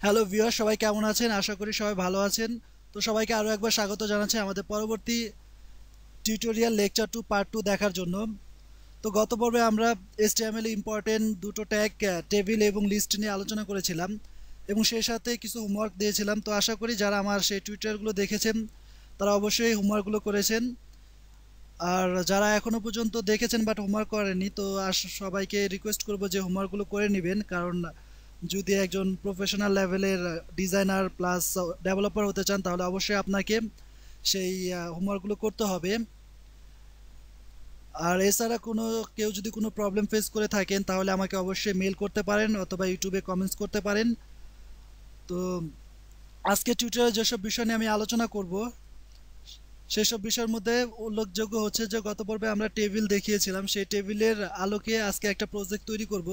Hello viewer, সবাই কেমন আছেন? আশা করি সবাই ভালো আছেন। তো সবাইকে আরও একবার স্বাগত জানাচ্ছি আমাদের পরবর্তী টিউটোরিয়াল লেকচার 2 পার্ট 2 দেখার জন্য। তো গত পর্বে আমরা HTML এ ইম্পর্টেন্ট দুটো ট্যাগ টেবিল এবং লিস্ট নিয়ে আলোচনা করেছিলাম এবং সেই সাথে কিছু হোমওয়ার্ক দিয়েছিলাম। তো আশা করি যারা আমার সেই টিউটোরিয়ালগুলো দেখেছেন তারা অবশ্যই হোমওয়ার্কগুলো করেছেন। আর যারা এখনও পর্যন্ত দেখেছেন বাট হোমওয়ার্ক করেননি, তো সবাইকে রিকোয়েস্ট করব যে হোমওয়ার্কগুলো করে নেবেন, কারণ যদি একজন প্রফেশনাল লেভেলের ডিজাইনার প্লাস ডেভেলপার হতে চান তাহলে অবশ্যই আপনাকে সেই হোমওয়ার্কগুলো করতে হবে। আর এছাড়া কেউ যদি কোনো প্রবলেম ফেস করে থাকেন তাহলে আমাকে অবশ্যই মেল করতে পারেন অথবা ইউটিউবে কমেন্টস করতে পারেন। তো আজকে টিউটোরিয়ালে যেসব বিষয় নিয়ে আমি আলোচনা করব সেসব বিষয়ের মধ্যে উল্লেখযোগ্য হচ্ছে যে গত পর্বে আমরা টেবিল দেখিয়েছিলাম, সেই টেবিলের আলোকে আজকে একটা প্রজেক্ট তৈরি করব।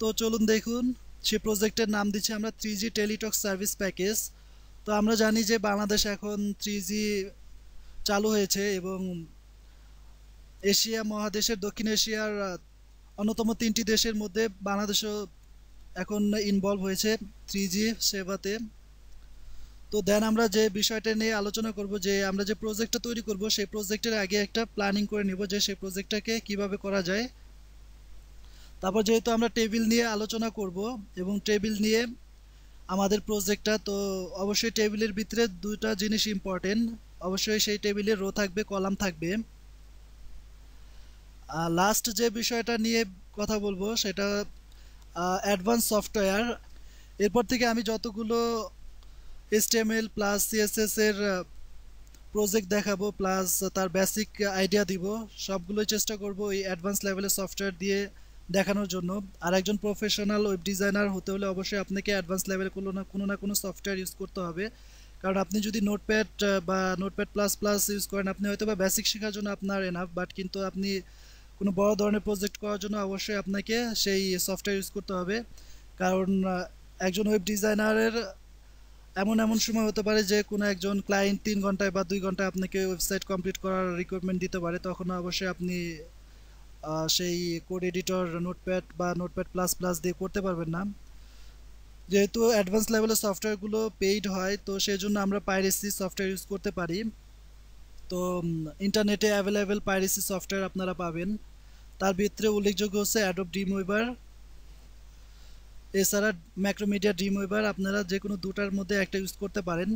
তো চলুন দেখুন। সেই প্রজেক্টের নাম দিচ্ছি আমরা 3G টেলিটক সার্ভিস প্যাকেজ। তো আমরা জানি যে বাংলাদেশ এখন 3G চালু হয়েছে এবং এশিয়া মহাদেশের দক্ষিণ এশিয়ার অন্যতম 3টি দেশের মধ্যে বাংলাদেশও এখন ইনভলভ হয়েছে 3G সেবাতে। তো দেন আমরা যে বিষয়টা নিয়ে আলোচনা করব, যে আমরা যে প্রজেক্টটা তৈরি করব সেই প্রজেক্টের আগে একটা প্ল্যানিং করে নিব যে সেই প্রজেক্টটাকে কিভাবে করা যায়। তারপর যেহেতু আমরা টেবিল নিয়ে আলোচনা করব এবং টেবিল নিয়ে আমাদের প্রজেক্টটা, তো অবশ্যই টেবিলের ভিতরে দুটো জিনিস ইম্পর্টেন্ট। অবশ্যই সেই টেবিলে রো থাকবে, কলাম থাকবে। লাস্ট যে বিষয়টা নিয়ে কথা বলবো সেটা অ্যাডভান্স সফটওয়্যার। এরপর থেকে আমি যতগুলো HTML প্লাস CSS এর প্রজেক্ট দেখাবো প্লাস তার বেসিক আইডিয়া দিব, সবগুলোই চেষ্টা করব এই অ্যাডভান্স লেভেলের সফটওয়্যার দিয়ে দেখানোর জন্য। আর একজন প্রফেশনাল ওয়েব ডিজাইনার হতে হলে অবশ্যই আপনাকে অ্যাডভান্স লেভেলে কোনো না কোনো সফটওয়্যার ইউজ করতে হবে। কারণ আপনি যদি নোটপ্যাড বা নোটপ্যাড প্লাস প্লাস ইউজ করেন, আপনি হয়তো বা বেসিক শেখার জন্য আপনার এনাফ, বাট কিন্তু আপনি কোনো বড় ধরনের প্রজেক্ট করার জন্য অবশ্যই আপনাকে সেই সফটওয়্যার ইউজ করতে হবে। কারণ একজন ওয়েব ডিজাইনারের এমন এমন সময় হতে পারে যে কোনো একজন ক্লায়েন্ট 3 ঘন্টায় বা 2 ঘন্টায় আপনাকে ওয়েবসাইট কমপ্লিট করার রিকোয়ারমেন্ট দিতে পারে, তখন অবশ্যই আপনি সেই কোড এডিটর নোটপ্যাড বা নোটপ্যাড প্লাস প্লাস দিয়ে করতে পারবেন না। যেহেতু অ্যাডভান্স লেভেলের সফটওয়্যারগুলো পেইড হয়, তো সেই জন্য আমরা পাইরেসি সফটওয়্যার ইউজ করতে পারি। তো ইন্টারনেটে অ্যাভেলেবেল পাইরেসি সফটওয়্যার আপনারা পাবেন। তার ভিতরে উল্লেখযোগ্য হচ্ছে অ্যাডোব ড্রিমওয়েভার, এছাড়া ম্যাক্রোমিডিয়া ড্রিমওয়েভার। আপনারা যে কোনো দুটার মধ্যে একটা ইউজ করতে পারেন।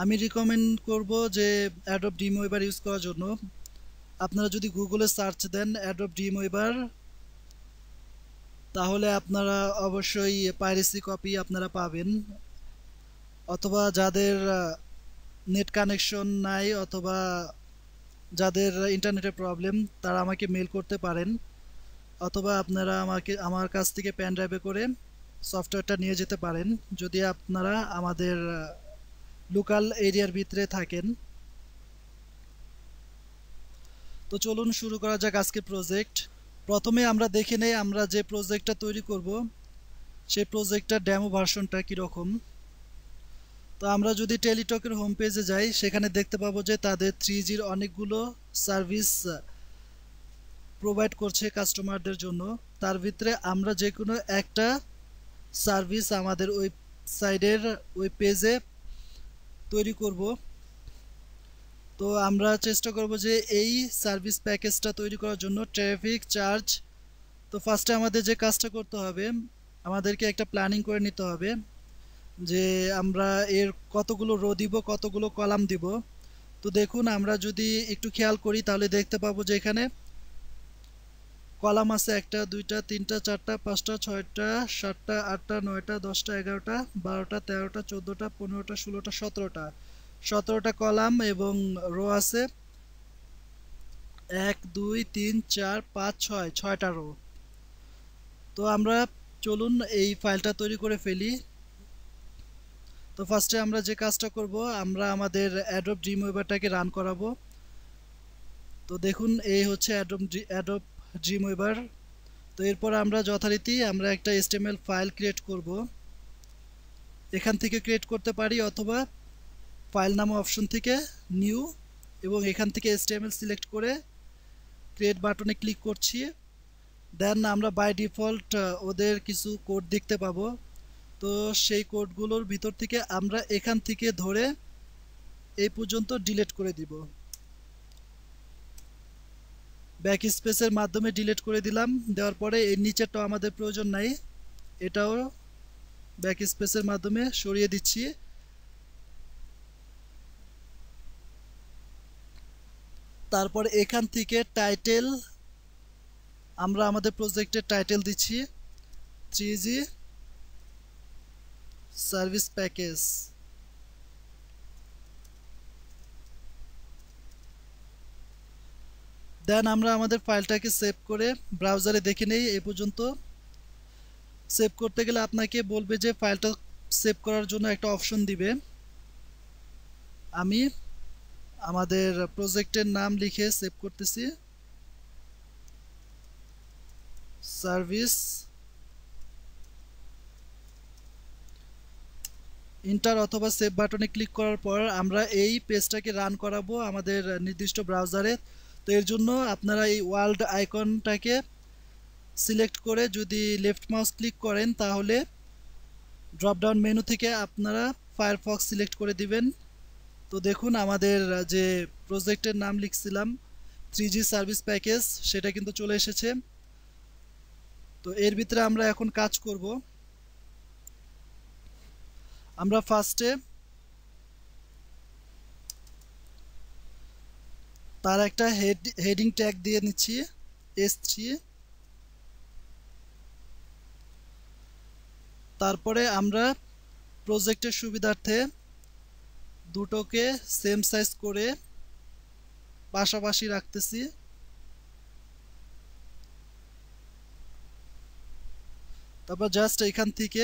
আমি রিকমেন্ড করব যে অ্যাডোব ড্রিমওয়েভার ইউজ করার জন্য। আপনারা যদি গুগলে সার্চ দেন অ্যাডোব ড্রিমওয়েভার, তাহলে আপনারা অবশ্যই পাইরেসি কপি আপনারা পাবেন। অথবা যাদের নেট কানেকশন নাই অথবা যাদের ইন্টারনেটের প্রবলেম, তারা আমাকে মেল করতে পারেন। অথবা আপনারা আমার কাছ থেকে পেন ড্রাইভে করে সফটওয়্যারটা নিয়ে যেতে পারেন যদি আপনারা আমাদের লোকাল এরিয়ার ভিতরে থাকেন। তো চলুন শুরু করা যাক আজকের প্রজেক্ট। প্রথমে আমরা দেখে নেই আমরা যে প্রজেক্টটা তৈরি করব সেই প্রজেক্টটার ডেমো ভার্সনটা কীরকম। তো আমরা যদি টেলিটকের হোম পেজে যাই, সেখানে দেখতে পাবো যে তাদের 3Gর অনেকগুলো সার্ভিস প্রোভাইড করছে কাস্টমারদের জন্য। তার ভিতরে আমরা যে কোনো একটা সার্ভিস আমাদের ওয়েবসাইটের ওয়েব পেজে তৈরি করব। তো আমরা চেষ্টা করব যে এই সার্ভিস প্যাকেজটা তৈরি করার জন্য ট্রাফিক চার্জ। তো ফার্স্টে আমাদের যে কাজটা করতে হবে, আমাদেরকে একটা প্ল্যানিং করে নিতে হবে যে আমরা এর কতগুলো রো দিব, কতগুলো কলাম দিব। তো দেখুন, আমরা যদি একটু খেয়াল করি তাহলে দেখতে পাবো যে এখানে কলাম আছে 1টা 2টা 3টা 4টা 5টা 6টা 7টা 8টা 9টা 10টা 11টা 12টা 13টা 14টা 15টা 16টা 17টা কলাম এবং রো আছে 1 2 3 4 5 6 6টা রো। তো আমরা চলুন এই ফাইলটা তৈরি করে ফেলি। তো ফার্স্টে আমরা যে কাজটা করব, আমরা আমাদের অ্যাডোব ড্রিমওয়েভারটাকে রান করাবো। তো দেখুন, এই হচ্ছে অ্যাডোব ড্রিমওয়েভার। তো এরপর আমরা যথারীতি আমরা একটা HTML ফাইল ক্রিয়েট করব। এখান থেকে ক্রিয়েট করতে পারি অথবা ফাইল নাম অপশন থেকে নিউ, এবং এখান থেকে HTML সিলেক্ট করে ক্রিয়েট বাটনে ক্লিক করছি। দেন আমরা বাই ডিফল্ট ওদের কিছু কোড দেখতে পাবো। তো সেই কোডগুলোর ভিতর থেকে আমরা এখান থেকে ধরে এই পর্যন্ত ডিলিট করে দিব। ব্যাক স্পেসের মাধ্যমে ডিলিট করে দিলাম। দেওয়ার পরে এর নিচেরটাও আমাদের প্রয়োজন নাই, এটাও ব্যাক স্পেসের মাধ্যমে সরিয়ে দিচ্ছি। তারপর এখান থেকে টাইটেল, আমরা আমাদের প্রজেক্টের টাইটেল দিচ্ছি 3G সার্ভিস প্যাকেজ। দেন আমরা আমাদের ফাইলটাকে সেভ করে ব্রাউজারে দেখে নেই। এই পর্যন্ত সেভ করতে গেলে আপনাকে বলবে যে ফাইলটা সেভ করার জন্য একটা অপশন দিবে। আমি আমাদের প্রজেক্টের নাম লিখে সেভ করতেছি, সার্ভিস। ইন্টার অথবা সেভ বাটনে ক্লিক করার পর আমরা এই পেজটাকে রান করাবো আমাদের নির্দিষ্ট ব্রাউজারে। তো এর জন্য আপনারা এই ওয়ার্ল্ড আইকনটাকে সিলেক্ট করে যদি লেফট মাউস ক্লিক করেন তাহলে ড্রপ ডাউন মেনু থেকে আপনারা ফায়ারফক্স সিলেক্ট করে দিবেন। তো দেখুন আমাদের যে প্রজেক্টের নাম লিখছিলাম 3G সার্ভিস প্যাকেজ, সেটা কিন্তু চলে এসেছে। তো এর ভিতরে আমরা এখন কাজ করব। আমরা ফার্স্টে তার একটা হেডিং ট্যাগ দিয়ে নিচ্ছি S3। তারপরে আমরা প্রজেক্টের সুবিধার্থে দুটোকে সেম সাইজ করে পাশাপাশি রাখতেছি। তারপর জাস্ট এখান থেকে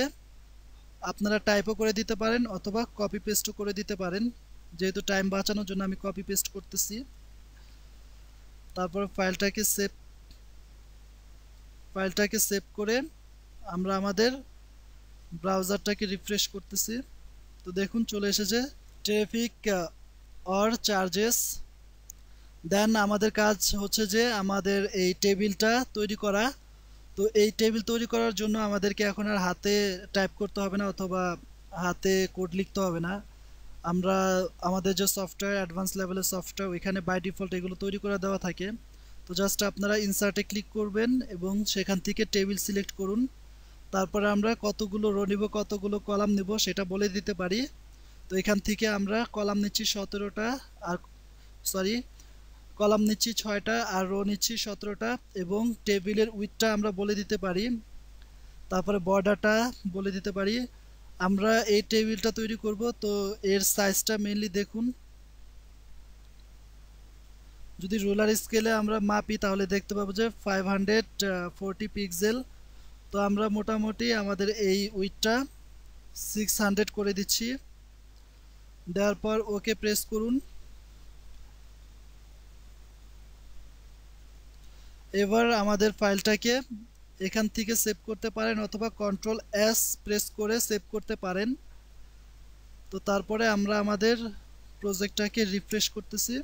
আপনারা টাইপও করে দিতে পারেন অথবা কপি পেস্টও করে দিতে পারেন, যেহেতু টাইম বাঁচানোর জন্য আমি কপি পেস্ট করতেছি। তারপর ফাইলটাকে সেভ করে আমরা আমাদের ব্রাউজারটাকে রিফ্রেশ করতেছি। তো দেখুন চলে এসেছে ট্রাফিক অর চার্জেস। দেন আমাদের কাজ হচ্ছে যে আমাদের এই টেবিলটা তৈরি করা। তো এই টেবিল তৈরি করার জন্য আমাদেরকে এখন আর হাতে টাইপ করতে হবে না অথবা হাতে কোড লিখতে হবে না। আমরা আমাদের যে সফটওয়্যার, অ্যাডভান্স লেভেলের সফটওয়্যার, ওইখানে বাই ডিফল্ট এগুলো তৈরি করে দেওয়া থাকে। তো জাস্ট আপনারা ইনসার্টে ক্লিক করবেন এবং সেখান থেকে টেবিল সিলেক্ট করুন। তারপরে আমরা কতগুলো রো নিব, কতগুলো কলাম নিব সেটা বলে দিতে পারি। তো এখান থেকে আমরা কলাম নিচ্ছি 17টা, আর কলাম নিচ্ছি 6টা আর রো নিচ্ছি 17টা, এবং টেবিলের উইডথটা আমরা বলে দিতে পারি। তারপরে বর্ডারটা বলে দিতে পারি। আমরা এই টেবিলটা তৈরি করব, তো এর সাইজটা মেইনলি দেখুন। যদি রুলার স্কেলে আমরা মাপি তাহলে দেখতে পাবো যে 540 পিক্সেল। তো আমরা মোটামুটি আমাদের এই উইডথটা 600 করে দিচ্ছি। দেওয়ার পর ওকে প্রেস করুন। এবার আমাদের ফাইলটাকে এখান থেকে সেভ করতে পারেন অথবা Ctrl+S প্রেস করে সেভ করতে পারেন। তো তারপরে আমরা আমাদের প্রজেক্টটাকে রিফ্রেশ করতেছি।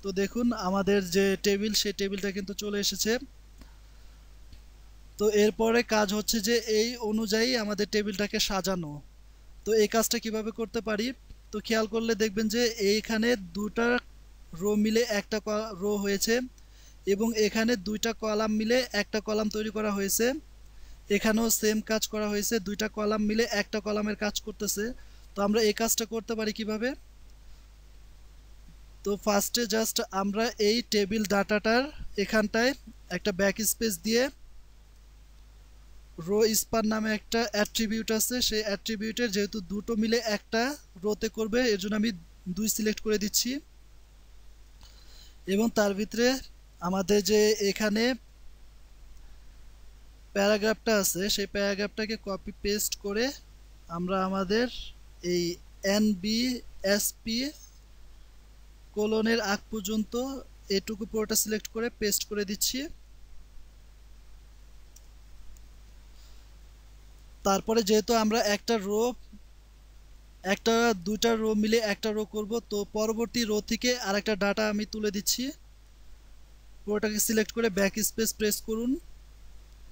তো দেখুন আমাদের যে টেবিল, সেই টেবিলটা কিন্তু চলে এসেছে। তো এরপরে কাজ হচ্ছে যে এই অনুযায়ী আমাদের টেবিলটাকে সাজানো। তো এই কাজটা কিভাবে করতে পারি, তো খেয়াল করলে দেখবেন যে এইখানে দুটা রো মিলে একটা রো হয়েছে এবং এখানে দুইটা কলাম মিলে একটা কলাম তৈরি করা হয়েছে। এখানেও সেম কাজ করা হয়েছে, দুইটা কলাম মিলে একটা কলামের কাজ করতেছে। তো আমরা এই কাজটা করতে পারি কিভাবে, তো ফার্স্টে জাস্ট আমরা এই টেবিল ডাটাটার এখানটায় একটা ব্যাক স্পেস দিয়ে রো স্পান নামে একটা অ্যাট্রিবিউট আছে, সেই অ্যাট্রিবিউটের যেহেতু দুটো মিলে একটা রোতে করবে এর জন্য আমি 2 সিলেক্ট করে দিচ্ছি। এবং তার ভিতরে আমাদের যে এখানে প্যারাগ্রাফটা আছে সেই প্যারাগ্রাফটাকে কপি পেস্ট করে আমরা আমাদের এই NBSP কোলনের আগ পর্যন্ত এটুকু পুরোটা সিলেক্ট করে পেস্ট করে দিচ্ছি। তারপরে যেহেতু আমরা দুইটা রো মিলে একটা রো করব, তো পরবর্তী রো থেকে আরেকটা ডাটা আমি তুলে দিচ্ছি। পুরোটাকে সিলেক্ট করে ব্যাক স্পেস প্রেস করুন।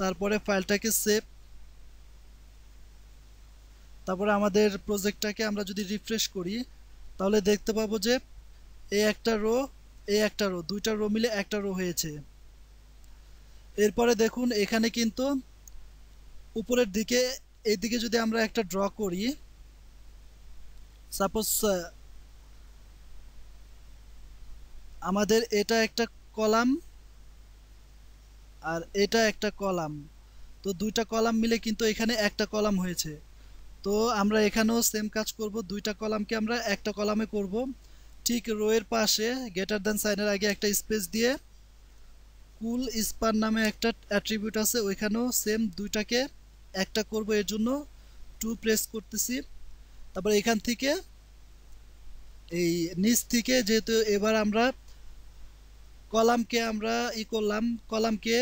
তারপরে ফাইলটাকে তারপরে আমাদের প্রজেক্টটাকে আমরা যদি রিফ্রেশ করি তাহলে দেখতে পাবো যে এই একটা রো, এই একটা রো, দুইটা রো মিলে একটা রো হয়েছে। এরপরে দেখুন এখানে কিন্তু উপরের দিকে, এইদিকে যদি আমরা একটা ড্র করি, সাপোজ আমাদের এটা একটা কলাম আর এটা একটা কলাম, তো দুইটা কলাম মিলে কিন্তু এখানে একটা কলাম হয়েছে। তো আমরা এখানেও সেম কাজ করব, দুইটা কলামকে আমরা একটা কলামে করব। ঠিক রো এর পাশে গ্রেটার দ্যান সাইনের আগে একটা স্পেস দিয়ে কুল স্পান নামে একটা অ্যাট্রিবিউট আছে, ওইখানেও সেম দুইটাকে একটা করব, এর জন্য 2 প্রেস করতেছি। তারপর এখান থেকে এই নিচ থেকে যেহেতু এবার আমরা কলামকে আমরা করলাম, কলামকে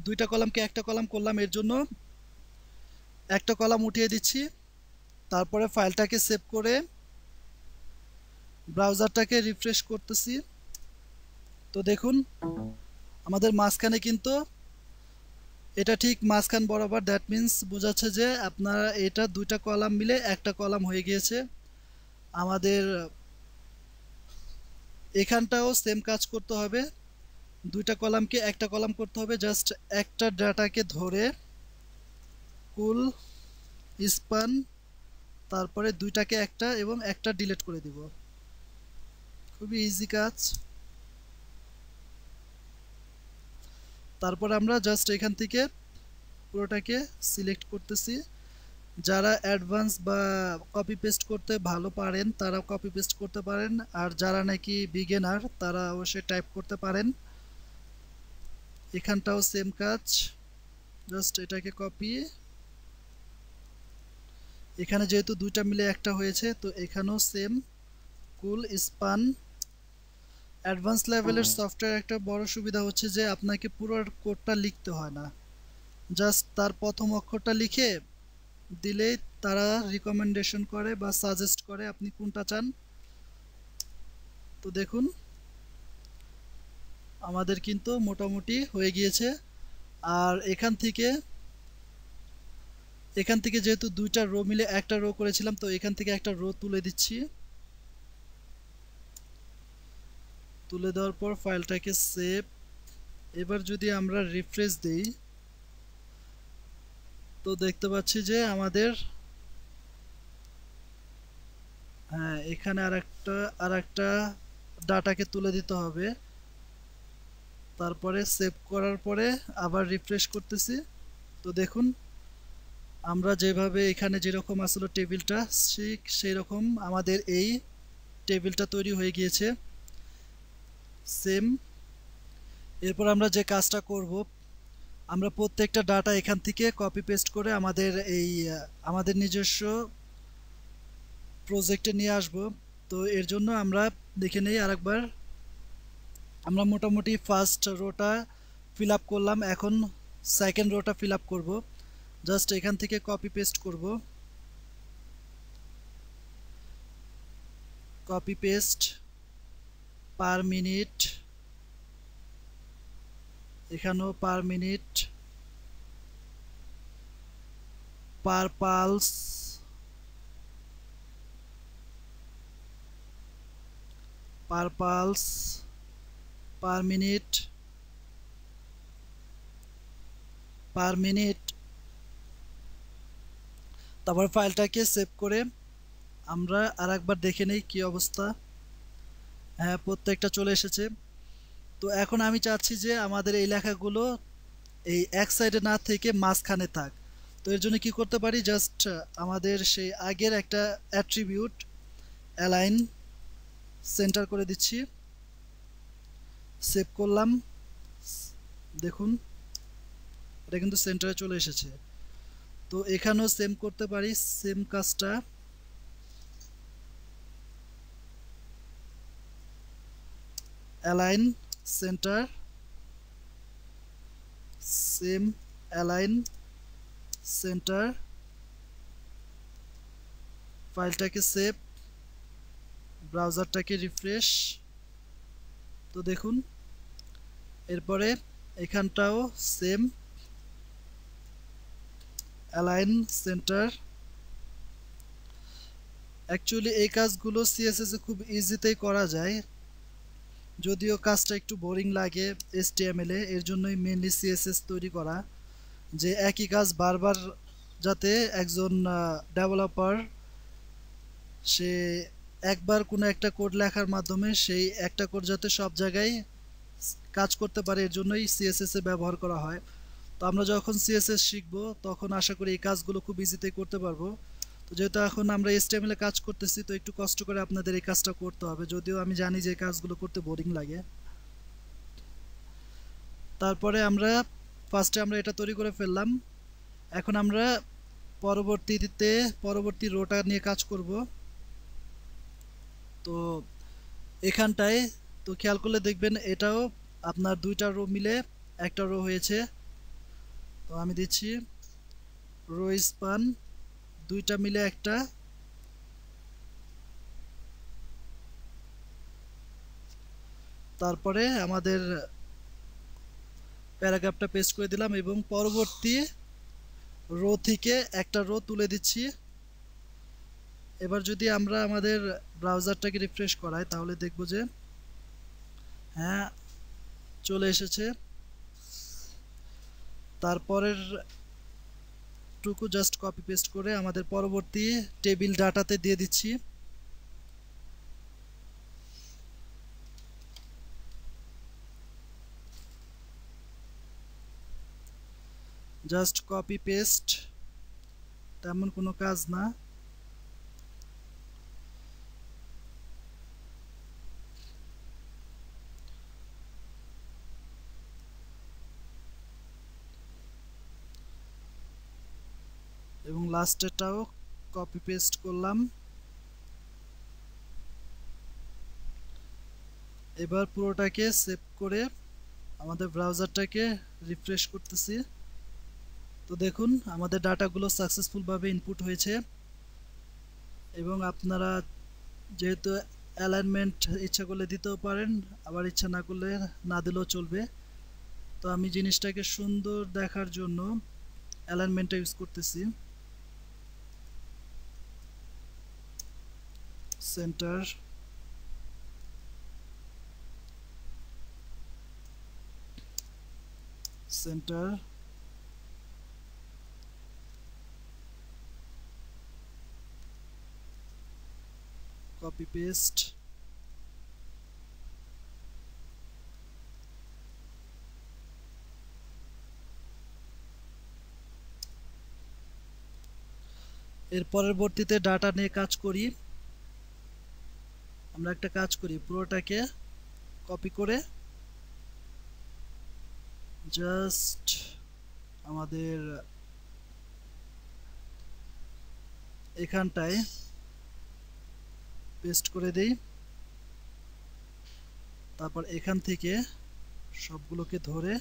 দুইটা কলামকে একটা কলাম করলাম, এর জন্য একটা কলাম উঠিয়ে দিচ্ছি। তারপরে ফাইলটাকে সেভ করে ব্রাউজারটাকে রিফ্রেশ করতেছি। তো দেখুন আমাদের মাঝখানে কিন্তু এটা ঠিক মাঝখান বরাবর, দ্যাট মিন্স বোঝাচ্ছে যে আপনারা এটা দুইটা কলাম মিলে একটা কলাম হয়ে গিয়েছে। আমাদের এখানটাও সেম কাজ করতে হবে, দুইটা কলামকে একটা কলাম করতে হবে। জাস্ট একটা ডাটাকে ধরে কুল স্পান, তারপরে দুইটাকে একটা এবং একটা ডিলিট করে দিব। খুবই ইজি কাজ। তারপর আমরা জাস্ট এখান থেকে পুরোটাকে সিলেক্ট করতেছি। যারা অ্যাডভান্স বা কপি পেস্ট করতে ভালো পারেন তারা কপি পেস্ট করতে পারেন, আর যারা নাকি বিগিনার তারা অবশ্যই টাইপ করতে পারেন। এখানটাও সেম কাজ, জাস্ট এটাকে কপি, এখানে যেহেতু দুইটা মিলে একটা হয়েছে তো এখানেও সেম কুল স্পান। অ্যাডভান্স লেভেলের সফটওয়্যার একটা বড় সুবিধা হচ্ছে যে আপনাকে পুরো কোডটা লিখতে হয় না, জাস্ট তার প্রথম অক্ষরটা লিখে দিলেই তারা রিকমেন্ডেশন করে বা সাজেস্ট করে আপনি কোনটা চান। তো দেখুন আমাদের কিন্তু মোটামুটি হয়ে গিয়েছে। আর এখান থেকে যেহেতু দুইটা রো মিলে একটা রো করেছিলাম, তো এখান থেকে একটা রো তুলে দিচ্ছি। তুলে দেওয়ার পর ফাইলটাকে সেভ। এবার যদি আমরা রিফ্রেশ দেই তো দেখতে পাচ্ছি যে আমাদের, হ্যাঁ, এখানে আর একটা ডাটাকে তুলে দিতে হবে। তারপরে সেভ করার পরে আবার রিফ্রেশ করতেছি। তো দেখুন আমরা যেভাবে এখানে যেরকম আসলে টেবিলটা ঠিক সেই রকম আমাদের এই টেবিলটা তৈরি হয়ে গিয়েছে সেম। এরপর আমরা যে কাজটা করব, আমরা প্রত্যেকটা ডাটা এখান থেকে কপি পেস্ট করে আমাদের নিজস্ব প্রজেক্টে নিয়ে আসব। তো এর জন্য আমরা দেখে নেই আরেকবার। আমরা মোটামুটি ফার্স্ট রোটা ফিল আপ করলাম, এখন সেকেন্ড রোটা ফিল আপ করবো। জাস্ট এখান থেকে কপি পেস্ট করব, কপি পেস্ট পার মিনিট, এখানেও per minute, per pulse, per pulse, per minute, per minute. তারপর ফাইলটাকে সেভ করে আমরা আরেকবার দেখে নেই কি অবস্থা। হ্যাঁ, প্রত্যেকটা চলে এসেছে। তো এখন আমি চাচ্ছি যে আমাদের এই লেখাগুলো এই এক সাইডে না থেকে মাঝখানে থাক। তো এর জন্য কি করতে পারি, জাস্ট আমাদের সেই আগের একটা অ্যাট্রিবিউট অ্যালাইন সেন্টার করে দিচ্ছি, সেভ করলাম। দেখুন এটা কিন্তু সেন্টারে চলে এসেছে। তো এখানেও সেম করতে পারি, সেম কাজটা। Align centre, same align centre, ফাইলটাকে সেভ, ব্রাউজারটাকে রিফ্রেশ। তো দেখুন এরপরে এখানটাও সেম অ্যালাইন সেন্টার, অ্যাকচুয়ালি এই কাজগুলো সিএসএস এ খুব ইজিতেই করা যায়, যদিও কাজটা একটু বোরিং লাগে এইচটিএমএল এ। এর জন্যই মেইনলি সিএসএস তৈরি করা, যে একই কাজ বারবার যাতে একজন ডেভেলপার সে একবার কোনো একটা কোড লেখার মাধ্যমে সেই একটা কোড যাতে সব জায়গায় কাজ করতে পারে, এর জন্যই সিএসএস এর ব্যবহার করা হয়। তো আমরা যখন সিএসএস শিখব তখন আশা করি এই কাজগুলো খুব ইজিতেই করতে পারবো। তো যেহেতু এখন আমরা এইচটিএমএল এ কাজ করতেছি, তো একটু কষ্ট করে আপনাদের এই কাজটা করতে হবে, যদিও আমি জানি যে এই কাজগুলো করতে বোরিং লাগে। তারপরে আমরা ফার্স্টে আমরা এটা তৈরি করে ফেললাম। এখন আমরা পরবর্তী রোটা নিয়ে কাজ করব। তো এখানটায় তো খেয়াল করলে দেখবেন এটাও আপনার দুইটা রো মিলে একটা রো হয়েছে। তো আমি দিচ্ছি রো স্পান, দুইটা মিলে একটা। তারপরে আমাদের প্যারাগ্রাফটা পেস্ট করে দিলাম এবং পরবর্তী রো থেকে একটা রো তুলে দিচ্ছি। এবার যদি আমরা আমাদের ব্রাউজারটাকে রিফ্রেশ করাই তাহলে দেখব যে হ্যাঁ চলে এসেছে। তারপরের টুকু জাস্ট কপি পেস্ট করে আমাদের পরবর্তী টেবিল ডাটাতে দিয়ে দিচ্ছি। জাস্ট কপি পেস্ট, তেমন কোনো কাজ না। এবং লাস্টেরটাও কপি পেস্ট করলাম। এবার পুরোটাকে সেভ করে আমাদের ব্রাউজারটাকে রিফ্রেশ করতেছি। তো দেখুন আমাদের ডাটাগুলো সাকসেসফুলভাবে ইনপুট হয়েছে। এবং আপনারা যেহেতু অ্যালাইনমেন্ট ইচ্ছা করলে দিতেও পারেন, আবার ইচ্ছা না করলে না দিলেও চলবে। তো আমি জিনিসটাকে সুন্দর দেখার জন্য অ্যালাইনমেন্টটা ইউজ করতেছি। Centre, centre, copy paste. এর পরবর্তীতে ডাটা নিয়ে কাজ করি। আমরা একটা কাজ করি, পুরোটাকে কপি করে জাস্ট আমাদের এখানটায় পেস্ট করে দেই। তারপর এখান থেকে সবগুলোকে ধরে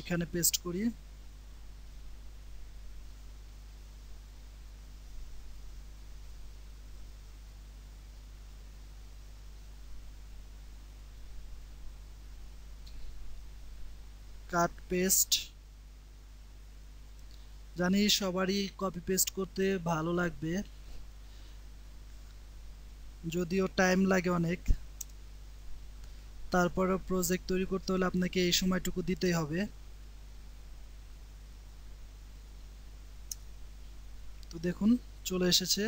এখানে পেস্ট করি। Cut paste. জানি সবারই কপি পেস্ট করতে ভালো লাগবে, যদিও টাইম লাগে অনেক। তারপরেও প্রজেক্ট তৈরি করতে হলে আপনাকে এই সময়টুকু দিতেই হবে। তো দেখুন চলে এসেছে।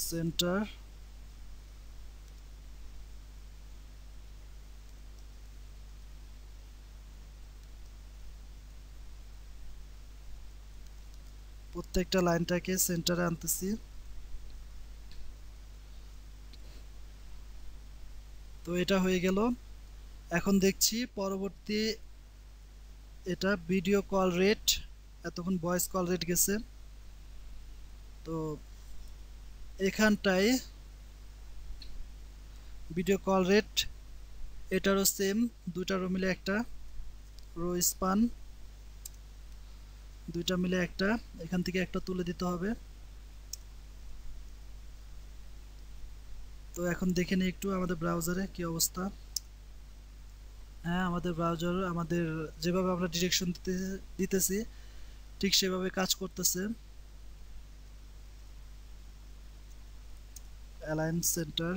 সেন্টার, প্রত্যেকটা লাইনটাকে সেন্টারে আনতেছি। তো এটা হয়ে গেল। এখন দেখছি পরবর্তী, এটা ভিডিও কল রেট, এতক্ষণ ভয়েস কল রেট গেছে। তো এখানটায় ভিডিও কল রেট এটারও সেম, দুইটা রো মিলে একটা রো স্পান, দুইটা মিলে একটা, এখান থেকে একটা তুলে দিতে হবে। তো এখন দেখে নিই একটু আমাদের ব্রাউজারে কি অবস্থা। হ্যাঁ, আমাদের ব্রাউজার আমাদের যেভাবে আমরা ডিরেকশন দিতেছি ঠিক সেভাবে কাজ করতেছে। Align centre,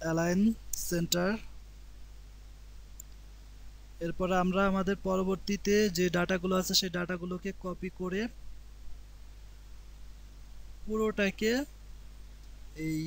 align centre. এরপর আমরা আমাদের পরবর্তীতে যে ডাটাগুলো আছে সেই ডাটাগুলোকে কপি করে পুরোটাকে এই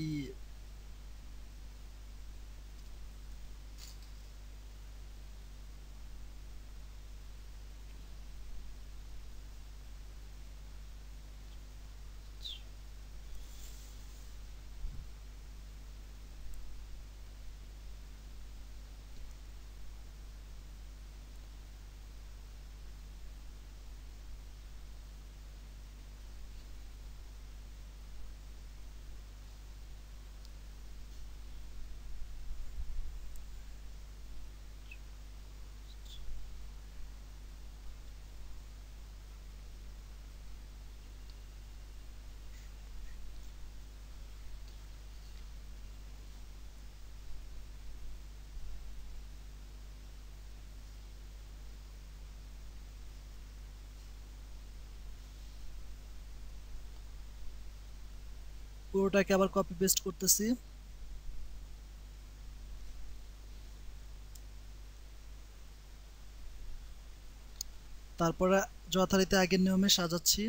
পুরোটাকে আবার কপি পেস্ট করতেছি। তারপরে যথারীতি আগের নিয়মে সাজাচ্ছি।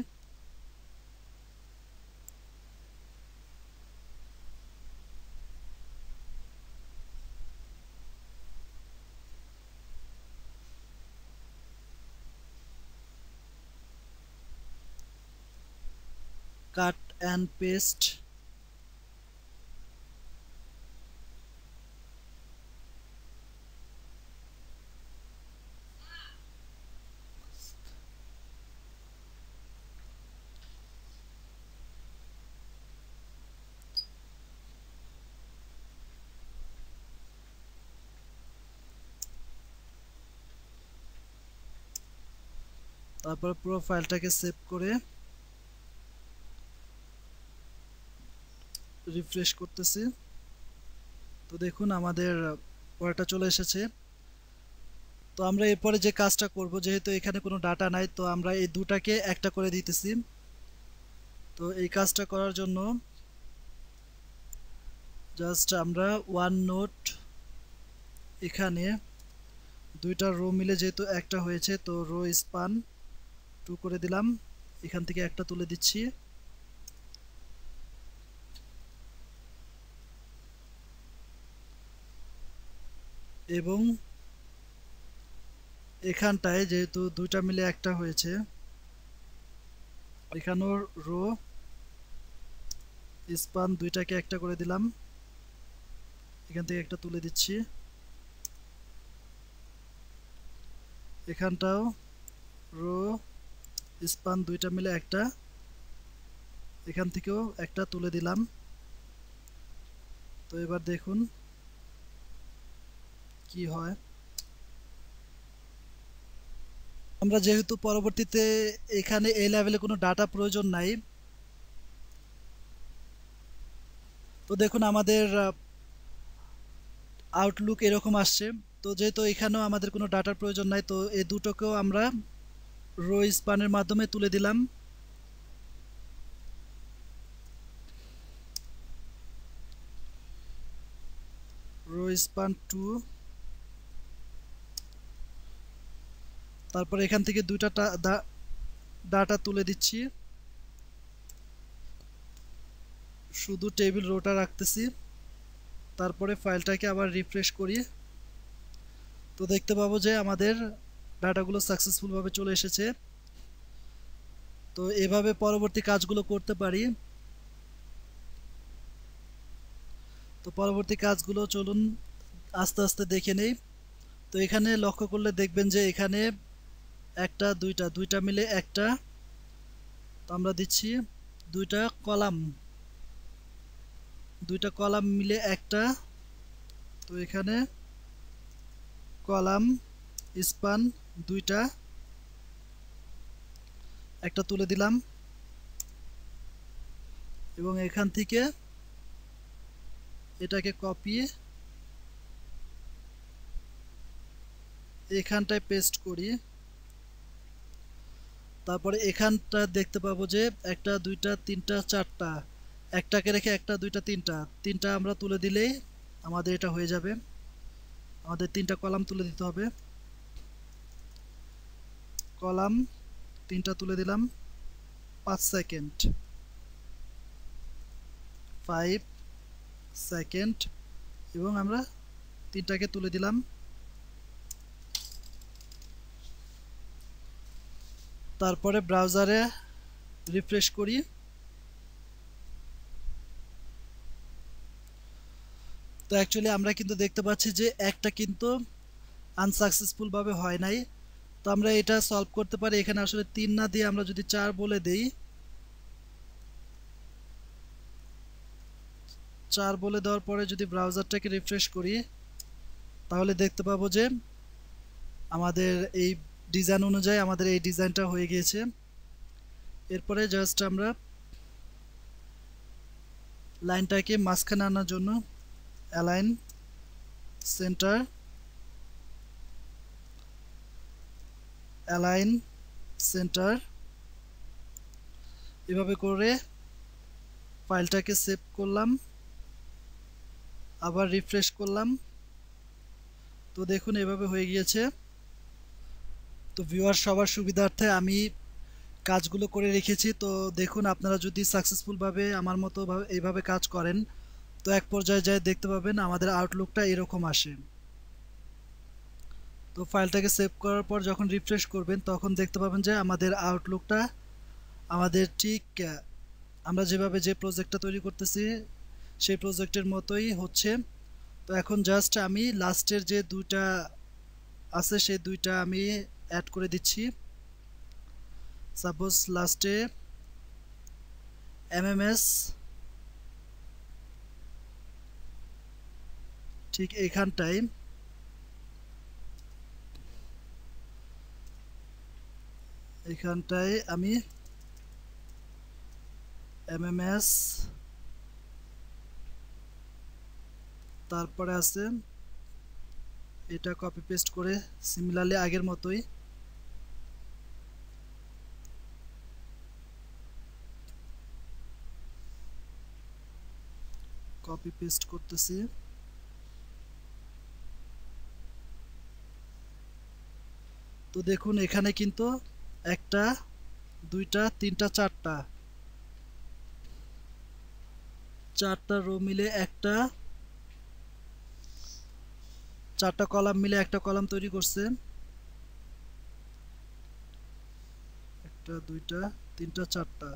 Cut and paste. তারপর পুরো ফাইলটাকে সেভ করে রিফ্রেশ করতেছি। তো দেখুন আমাদের পড়াটা চলে এসেছে। তো আমরা এরপরে যে কাজটা করব, যেহেতু এখানে কোনো ডাটা নাই, তো আমরা এই দুটাকে একটা করে দিতেছি। তো এই কাজটা করার জন্য জাস্ট আমরা ওয়ান নোট এখানে দুইটা রো মিলে যেহেতু একটা হয়েছে, তো রো স্পান 2 করে দিলাম। এখান থেকে একটা তুলে দিচ্ছি। এবং এখানটায় যেহেতু দুইটা মিলে একটা হয়েছে, এখানেও রো স্পান দুইটাকে একটা করে দিলাম। এখান থেকে একটা তুলে দিচ্ছি। এখানটাও রো স্পান দুইটা মিলে একটা, এখান থেকেও একটা তুলে দিলাম। তো এবার দেখুন কি হয়। আমরা যেহেতু পরবর্তীতে এখানে এই লেভেলে কোনো ডাটা প্রয়োজন নাই, তো দেখুন আমাদের আউটলুক এরকম আসছে। তো যেহেতু এখানেও আমাদের কোনো ডাটার প্রয়োজন নাই, তো এই দুটোকেও আমরা রো স্পানের মাধ্যমে তুলে দিলাম। Row span 2। তারপর এখান থেকে দুইটা ডাটা তুলে দিচ্ছি, শুধু টেবিল রোটা রাখতেছি। তারপরে ফাইলটাকে আবার রিফ্রেশ করি। তো দেখতে পাবো যে আমাদের ডাটাগুলো সাকসেসফুলভাবে চলে এসেছে। তো এভাবে পরবর্তী কাজগুলো করতে পারি। তো পরবর্তী কাজগুলো চলুন আস্তে আস্তে দেখে নেই। তো এখানে লক্ষ্য করলে দেখবেন যে এখানে একটা দুইটা মিলে একটা। তো আমরা দিচ্ছি দুইটা কলাম মিলে একটা। তো এখানে কলাম স্পান দুইটা, একটা তুলে দিলাম এবং এখান থেকে এটাকে কপি এখানটায় পেস্ট করি। তারপরে এখানটা দেখতে পাবো যে একটা দুইটা তিনটা চারটা, একটাকে রেখে একটা দুইটা তিনটা, তিনটা আমরা তুলে দিলেই আমাদের এটা হয়ে যাবে। আমাদের তিনটা কলাম তুলে দিতে হবে। কলাম তিনটা তুলে দিলাম, 5 সেকেন্ড, 5 সেকেন্ড, এবং আমরা তিনটাকে তুলে দিলাম। তারপরে ব্রাউজারে রিফ্রেশ করি। তো অ্যাকচুয়ালি আমরা কিন্তু দেখতে পাচ্ছি যে একটা কিন্তু আনসাকসেসফুল ভাবে হয় নাই। তো আমরা এটা সলভ করতে পারি, এখানে আসলে 3 না দিয়ে আমরা যদি 4 বলে দেই, 4 বলে দেওয়ার পরে যদি ব্রাউজারটাকে রিফ্রেশ করি তাহলে দেখতে পাবো যে আমাদের এই ডিজাইন অনুযায়ী আমাদের এই ডিজাইনটা হয়ে গিয়েছে। এরপরে জাস্ট আমরা লাইনটাকে মাঝখানে আনার জন্য অ্যালাইন সেন্টার, অ্যালাইন সেন্টার এভাবে করে ফাইলটাকে সেভ করলাম, আবার রিফ্রেশ করলাম। তো দেখুন এভাবে হয়ে গিয়েছে। তো ভিউয়ার সবার সুবিধার্থে আমি কাজগুলো করে রেখেছি। তো দেখুন আপনারা যদি সাকসেসফুলভাবে আমার মতো এইভাবে কাজ করেন তো এক পর্যায়ে যায় দেখতে পাবেন আমাদের আউটলুকটা এরকম আসে। তো ফাইলটাকে সেভ করার পর যখন রিফ্রেশ করবেন তখন দেখতে পাবেন যে আমাদের আউটলুকটা আমাদের ঠিক আমরা যেভাবে যে প্রজেক্টটা তৈরি করতেছি সেই প্রজেক্টের মতোই হচ্ছে। তো এখন জাস্ট আমি লাস্টের যে দুইটা আছে সেই দুইটা আমি অ্যাড করে দিচ্ছি। সাপোজ লাস্টে এমএমএস, ঠিক এইখানটায় আমি এমএমএস, তারপরে আছে এটা কপি পেস্ট করে সিমিলারলি আগের মতোই কপি পেস্ট করতেছি। তো দেখুন এখানে কিন্তু একটা দুইটা তিনটা চারটা রো মিলে একটা, চারটা কলাম মিলে একটা কলাম তৈরি করছে। একটা দুইটা তিনটা চারটা।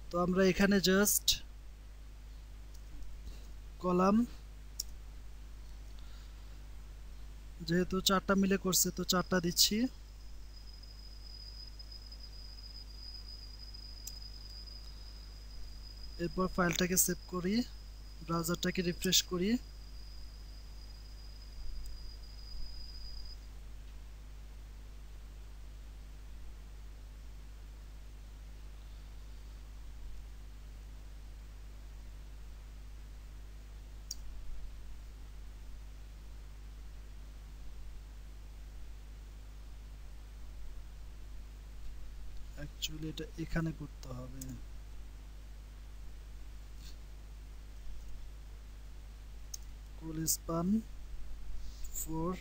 তো আমরা এখানে জাস্ট কলাম যেহেতু চারটা মিলে করছে তো চারটা দিচ্ছি। এরপর ফাইলটাকে সেভ করি, ব্রাউজারটাকে রিফ্রেশ করি। অ্যাকচুয়ালি এটা এখানে করতে হবে। কুল স্পান 4,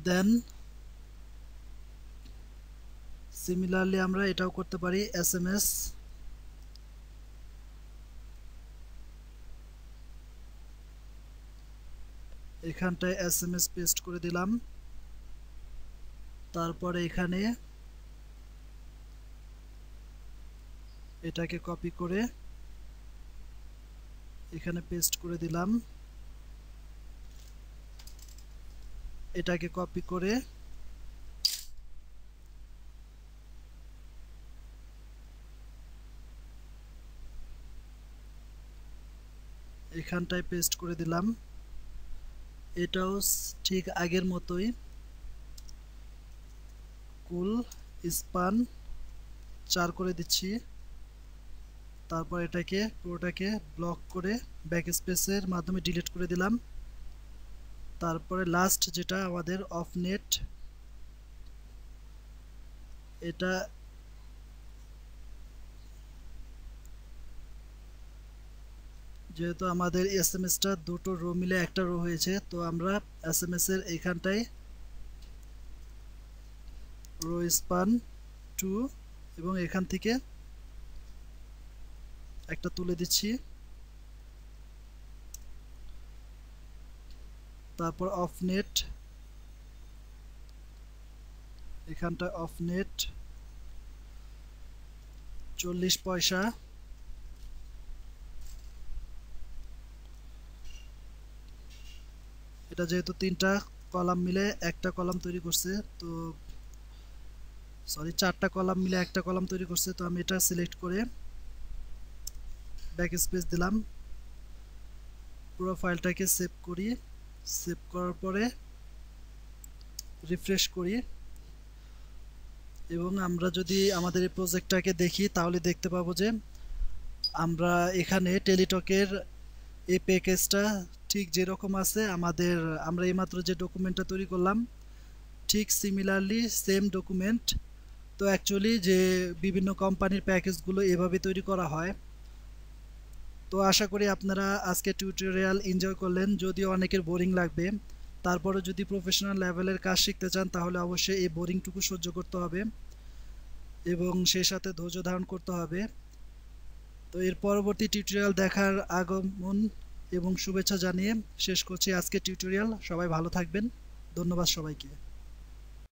দেন সিমিলারলি আমরা এটাও করতে পারি এসএমএস, এখানটায় এসএমএস পেস্ট করে দিলাম। তারপরে এখানে এটাকে কপি করে এখানে পেস্ট করে দিলাম, এটাকে কপি করে এখানটায় পেস্ট করে দিলাম, এটাও ঠিক আগের মতোই কুল স্পান 4 করে দিচ্ছি। তারপর এটাকে পুরোটাকে ব্লক করে ব্যাকস্পেসের মাধ্যমে ডিলিট করে দিলাম। তারপরে লাস্ট যেটা আমাদের অফ নেট, এটা যেহেতু আমাদের এসএমএসটা দুটো রো মিলে একটা রো হয়েছে, তো আমরা এসএমএস এর এখানটায় রো স্পান 2 এবং এখান থেকে একটা তুলে দিচ্ছি। তারপর অফ নেট, এখানটা অফ নেট 40 পয়সা। এটা যেহেতু তিনটা কলাম মিলে একটা কলাম তৈরি করছে, তো সরি চারটা কলাম মিলে একটা কলাম তৈরি করছে, তো আমি এটা সিলেক্ট করে ব্যাক স্পেস দিলাম। পুরো ফাইলটাকে সেভ করি। সেভ করার পরে রিফ্রেশ করি এবং আমরা যদি আমাদের এই প্রজেক্টটাকে দেখি তাহলে দেখতে পাবো যে আমরা এখানে টেলিটকের এই প্যাকেজটা ঠিক যেরকম আছে আমরা এইমাত্র যে ডকুমেন্টটা তৈরি করলাম ঠিক সিমিলারলি সেম ডকুমেন্ট। তো অ্যাকচুয়ালি যে বিভিন্ন কোম্পানির প্যাকেজগুলো এভাবে তৈরি করা হয়। তো আশা করি আপনারা আজকে টিউটোরিয়াল এনজয় করলেন। যদিও অনেকের বোরিং লাগবে, তারপরে যদি প্রফেশনাল লেভেলের কাজ শিখতে চান তাহলে অবশ্যই এই বোরিংটুকু সহ্য করতে হবে এবং সেই সাথে ধৈর্য ধারণ করতে হবে। তো এর পরবর্তী টিউটোরিয়াল দেখার আগমন এবং শুভেচ্ছা জানিয়ে শেষ করছি আজকের টিউটোরিয়াল। সবাই ভালো থাকবেন। ধন্যবাদ সবাইকে।